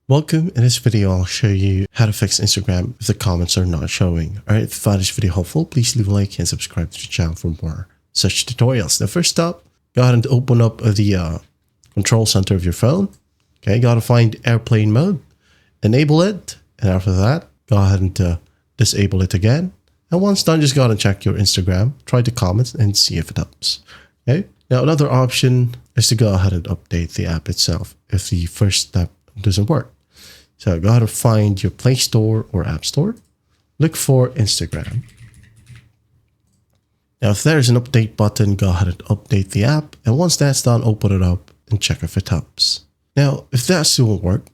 Welcome. In this video, I'll show you how to fix Instagram if the comments are not showing. Alright, if you found this video helpful, please leave a like and subscribe to the channel for more such tutorials. Now, first up, go ahead and open up the control center of your phone. Okay, gotta find airplane mode, enable it, and after that, go ahead and disable it again. And once done, just go ahead and check your Instagram, try the comments, and see if it helps. Okay, now another option is to go ahead and update the app itself if the first step doesn't work. So go ahead and find your Play Store or App Store. Look for Instagram. Now, if there's an update button, go ahead and update the app. And once that's done, open it up and check if it helps. Now, if that still won't work,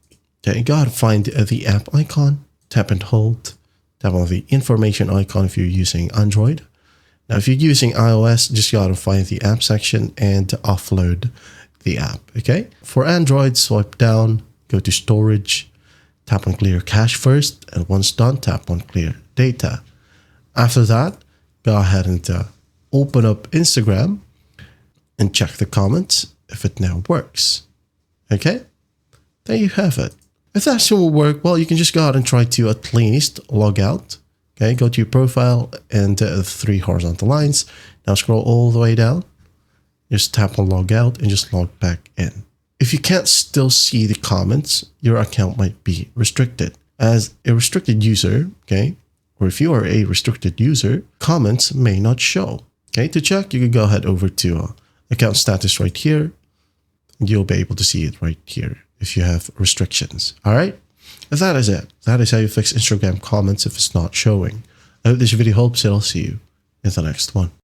okay, go ahead and find the app icon, tap and hold, tap on the information icon if you're using Android. Now, if you're using iOS, just go ahead and find the app section and offload the app, okay? For Android, swipe down, go to storage, tap on clear cache first, and once done, tap on clear data. After that, go ahead and open up Instagram and check the comments if it now works. Okay, there you have it. If that still will work, well, you can just go ahead and try to at least log out. Okay, go to your profile and 3 horizontal lines. Now scroll all the way down. Just tap on log out and just log back in. If you can't still see the comments, your account might be restricted. As a restricted user, okay, or if you are a restricted user, comments may not show. Okay, to check, you can go ahead over to account status right here, and you'll be able to see it right here if you have restrictions. All right, that is it. That is how you fix Instagram comments if it's not showing. I hope this video helps, and I'll see you in the next one.